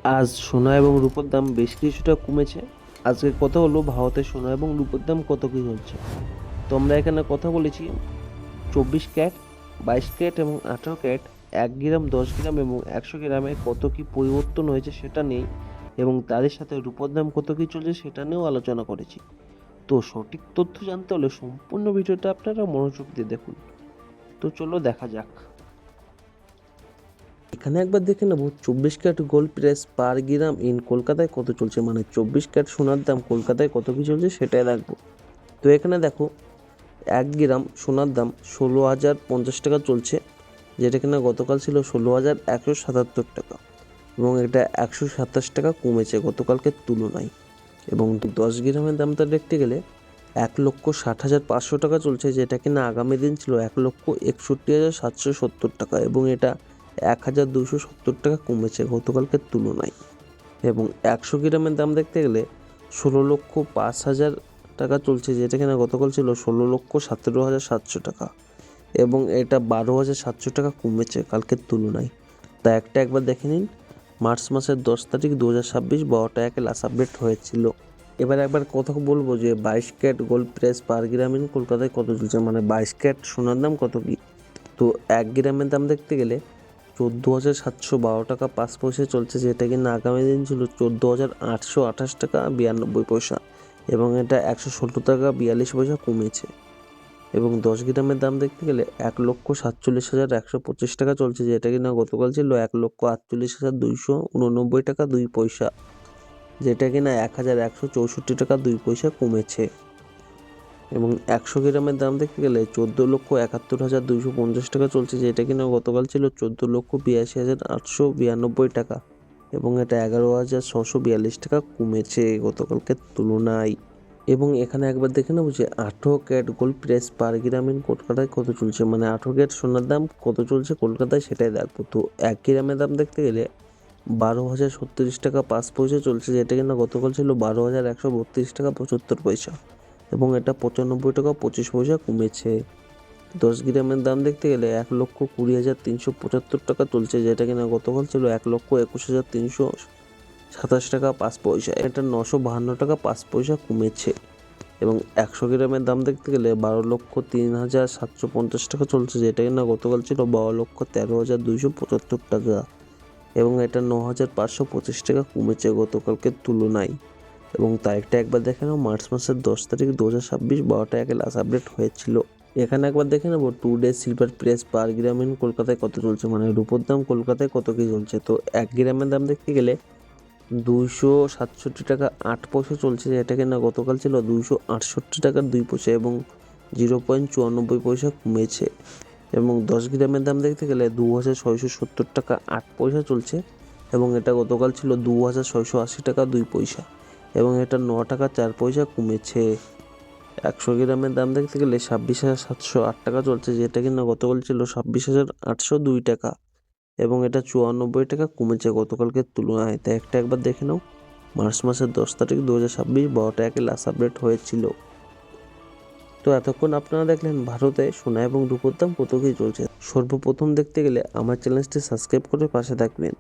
আজ সোনা এবং রূপোর দাম বেশ কিছুটা কমেছে। আজকে কথা হলো ভারতের সোনা এবং রূপোর দাম কত কি চলছে। তো আমরা এখানে কথা বলেছি 24 ক্যারেট, 22 ক্যারেট এবং 18 ক্যারেট, 1 গ্রাম, 10 গ্রাম এবং 100 গ্রামে কত কি পরিবর্তন হয়েছে সেটা নিয়ে, এবং তাদের সাথে রূপোর দাম কত কি চলছে সেটা নিয়েও আলোচনা করেছি। তো সঠিক তথ্য জানতে হলে সম্পূর্ণ ভিডিওটা আপনারা মনোযোগ দিয়ে দেখুন। তো চলো দেখা যাক। এখানে একবার দেখে নেব 24 carat gold price per gram in কলকাতায় কত চলছে, মানে 24 ক্যারেট সোনার দাম কলকাতায় কত কি চলছে সেটাই রাখবো। তো এখানে দেখো 1 গ্রাম সোনার দাম 16,050 টাকা চলছে, যেটা কিনা গতকাল ছিল 16,177 টাকা, এবং এটা 127 টাকা কমেছে গতকালকের তুলনায়। এবং 10 গ্রামের দামটা দেখতে গেলে 1,60,500 টাকা চলছে, যেটা কিনা আগামী দিন ছিল 1,61,770 টাকা, এবং এটা 1,270 টাকা কমেছে গতকালকের তুলনায়। এবং 100 গ্রামের দাম দেখতে গেলে 16,05,000 টাকা চলছে, যেটা কিনা গতকাল ছিল 16,17,700 টাকা, এবং এটা 12,700 টাকা কমেছে কালকের তুলনায়। তা একবার দেখে নিন, মার্চ মাসের 10 তারিখ 2026 12টা 1 লাস্ট আপডেট হয়েছিল। এবার একবার কথা বলবো যে 22 carat gold price per gram in কলকাতায় কত চলছে, মানে 22 ক্যারেট সোনার দাম কত কি। তো 1 গ্রামের দাম দেখতে গেলে 14,712 টাকা 5 পয়সা চলছে, যেটা কিনা আগামী দিন ছিল 14,828 টাকা 92 পয়সা, এবং এটা 116 টাকা 42 পয়সা কমেছে। এবং 10 গ্রামের দাম দেখতে গেলে 1,47,125 টাকা চলছে, যেটা কিনা গতকাল ছিল 1,48,289 টাকা 2 পয়সা, যেটা কিনা 1,164 টাকা 2 পয়সা কমেছে। এবং 100 গ্রামের দাম দেখতে গেলে 14,71,250 টাকা চলছে, যেটা কিনা গতকাল ছিল 14,82,892 টাকা, এবং এটা 11,642 টাকা কমেছে গতকালকের তুলনায়। এবং এখানে একবার দেখে নেব যে 18 carat gold price per gram in কলকাতায় কত চলছে, মানে 18 ক্যারেট সোনার দাম কত চলছে কলকাতায় সেটাই দেখবো। তো 1 গ্রামের দাম দেখতে গেলে 12,036 টাকা 5 পয়সা চলছে, যেটা কিনা গতকাল ছিল 12,132 টাকা 75 পয়সা, এবং এটা 95 টাকা 25 পয়সা কমেছে। 10 গ্রামের দাম দেখতে গেলে 1,20,375 টাকা চলছে, যেটা কিনা গতকাল ছিল 1,21,327 টাকা 5 পয়সা, এটা 952 টাকা 5 পয়সা কমেছে। এবং 100 গ্রামের দাম দেখতে গেলে 12,03,750 টাকা চলছে, যেটা কিনা গতকাল ছিল 12,13,275 টাকা, এবং এটা 9,525 টাকা কমেছে গতকালকের তুলনায়। এবং তারিখটা একবার দেখে নাও, মার্চ মাসের 10 তারিখ 2026 12টা 1 লাস্ট আপডেট হয়েছিল। এখানে একবার দেখে নেবো 2 day silver price per gram in কলকাতায় কত চলছে, মানে রূপোর দাম কলকাতায় কত কি চলছে। তো 1 গ্রামের দাম দেখতে গেলে 267 টাকা 8 পয়সা চলছে, যেটা কিনা গতকাল ছিল 268 টাকা 2 পয়সা, এবং 0.94 পয়সা কমেছে। এবং 10 গ্রামের দাম দেখতে গেলে 2,670 টাকা 8 পয়সা চলছে, এবং এটা গতকাল ছিল 2,680 টাকা 2 পয়সা, এবং এটা 9 টাকা 4 পয়সা কমেছে। 100 গ্রামের দাম দেখতে গেলে 26,708 টাকা চলছে, যেটা কিনা গতকাল ছিল 26,802 টাকা, এবং এটা 94 টাকা কমেছে গতকালকের তুলনায়। তাই একবার দেখে নাও, মার্চ মাসের 10 তারিখ 2026 12টা 1 লাস্ট আপডেট হয়েছিল। তো এতক্ষণ আপনারা দেখলেন ভারতে সোনা এবং রূপোর দাম কত কি চলছে। সর্বপ্রথম দেখতে গেলে আমার চ্যানেলটি সাবস্ক্রাইব করে পাশে থাকবেন।